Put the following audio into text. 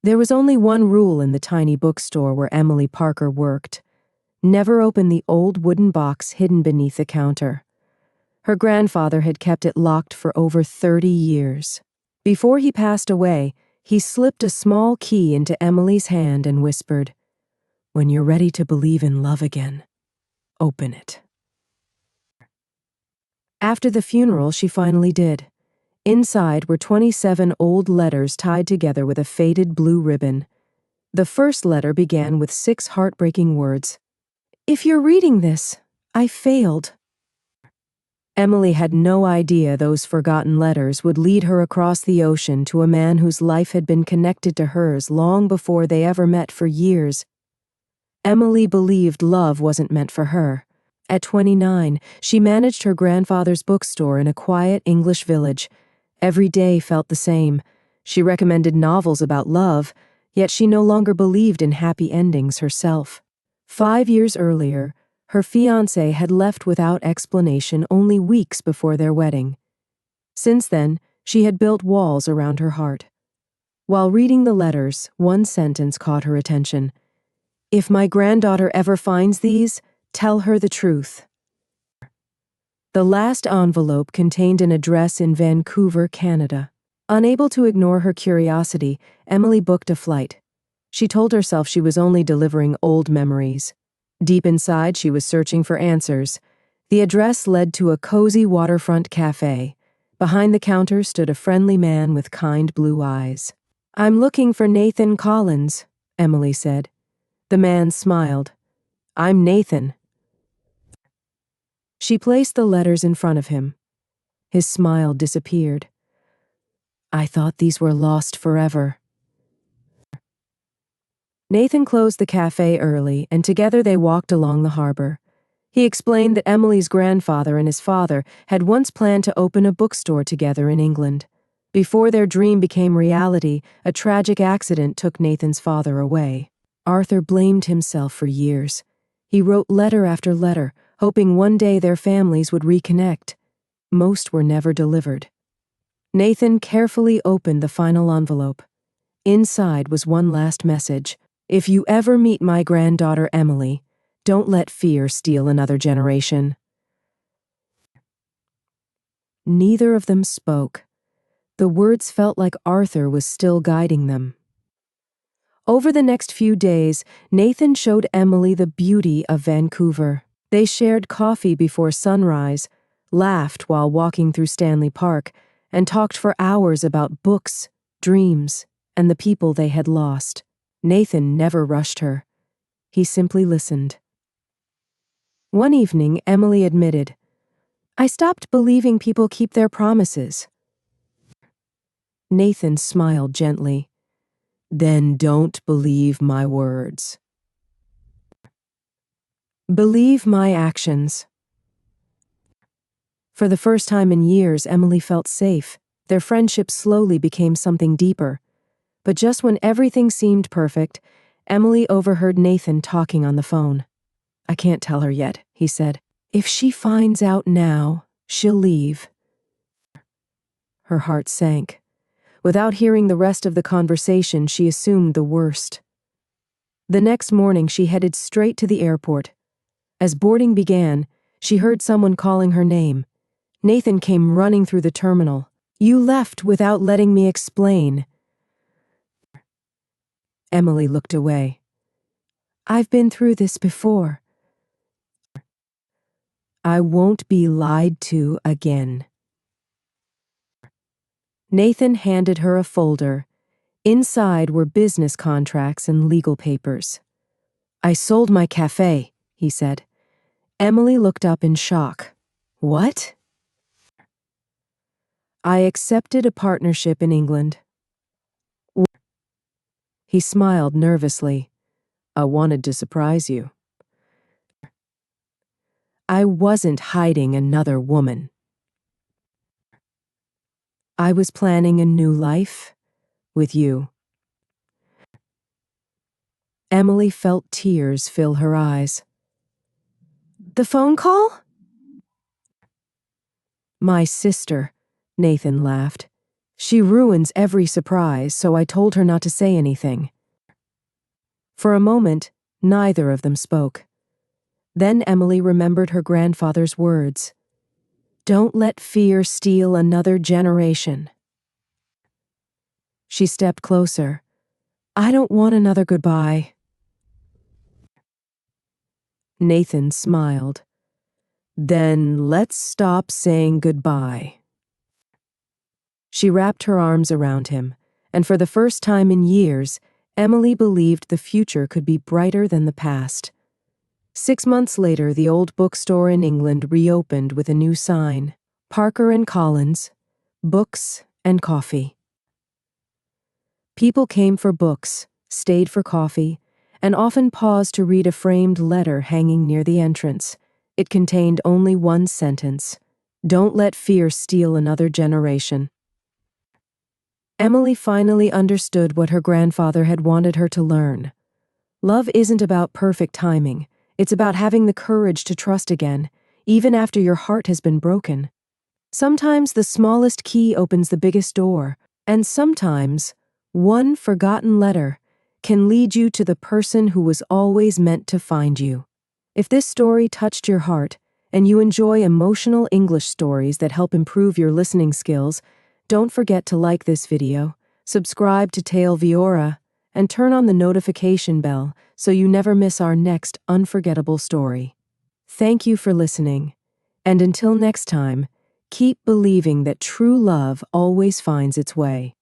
There was only one rule in the tiny bookstore where Emily Parker worked: never open the old wooden box hidden beneath the counter. Her grandfather had kept it locked for over 30 years. Before he passed away, he slipped a small key into Emily's hand and whispered, "When you're ready to believe in love again, open it." After the funeral, she finally did. Inside were 27 old letters tied together with a faded blue ribbon. The first letter began with 6 heartbreaking words. "If you're reading this, I failed." Emily had no idea those forgotten letters would lead her across the ocean to a man whose life had been connected to hers long before they ever met for years. Emily believed love wasn't meant for her. At 29, she managed her grandfather's bookstore in a quiet English village. Every day felt the same. She recommended novels about love, yet she no longer believed in happy endings herself. 5 years earlier, her fiancé had left without explanation only weeks before their wedding. Since then, she had built walls around her heart. While reading the letters, one sentence caught her attention. "If my granddaughter ever finds these, tell her the truth." The last envelope contained an address in Vancouver, Canada. Unable to ignore her curiosity, Emily booked a flight. She told herself she was only delivering old memories. Deep inside, she was searching for answers. The address led to a cozy waterfront cafe. Behind the counter stood a friendly man with kind blue eyes. "I'm looking for Nathan Collins," Emily said. The man smiled. "I'm Nathan." She placed the letters in front of him. His smile disappeared. "I thought these were lost forever." Nathan closed the cafe early, and together they walked along the harbor. He explained that Emily's grandfather and his father had once planned to open a bookstore together in England. Before their dream became reality, a tragic accident took Nathan's father away. Arthur blamed himself for years. He wrote letter after letter, hoping one day their families would reconnect. Most were never delivered. Nathan carefully opened the final envelope. Inside was one last message. "If you ever meet my granddaughter Emily, don't let fear steal another generation." Neither of them spoke. The words felt like Arthur was still guiding them. Over the next few days, Nathan showed Emily the beauty of Vancouver. They shared coffee before sunrise, laughed while walking through Stanley Park, and talked for hours about books, dreams, and the people they had lost. Nathan never rushed her. He simply listened. One evening, Emily admitted, "I stopped believing people keep their promises." Nathan smiled gently. "Then don't believe my words. Believe my actions." For the first time in years, Emily felt safe. Their friendship slowly became something deeper. But just when everything seemed perfect, Emily overheard Nathan talking on the phone. "I can't tell her yet," he said. "If she finds out now, she'll leave." Her heart sank. Without hearing the rest of the conversation, she assumed the worst. The next morning, she headed straight to the airport. As boarding began, she heard someone calling her name. Nathan came running through the terminal. "You left without letting me explain." Emily looked away. "I've been through this before." "I won't be lied to again." Nathan handed her a folder. Inside were business contracts and legal papers. "I sold my cafe," he said. Emily looked up in shock. "What?" "I accepted a partnership in England." He smiled nervously. "I wanted to surprise you." "I wasn't hiding another woman. I was planning a new life with you." Emily felt tears fill her eyes. "The phone call?" "My sister," Nathan laughed. She ruins every surprise, so I told her not to say anything. For a moment, neither of them spoke. Then Emily remembered her grandfather's words. Don't let fear steal another generation. She stepped closer. I don't want another goodbye. Nathan smiled. Then let's stop saying goodbye. She wrapped her arms around him, and for the first time in years, Emily believed the future could be brighter than the past. 6 months later, the old bookstore in England reopened with a new sign. Parker and Collins, books and coffee. People came for books, stayed for coffee, and often paused to read a framed letter hanging near the entrance. It contained only one sentence. Don't let fear steal another generation. Emily finally understood what her grandfather had wanted her to learn. Love isn't about perfect timing. It's about having the courage to trust again, even after your heart has been broken. Sometimes the smallest key opens the biggest door, and sometimes one forgotten letter can lead you to the person who was always meant to find you. If this story touched your heart, and you enjoy emotional English stories that help improve your listening skills, don't forget to like this video, subscribe to Tale Viora, and turn on the notification bell so you never miss our next unforgettable story. Thank you for listening, and until next time, keep believing that true love always finds its way.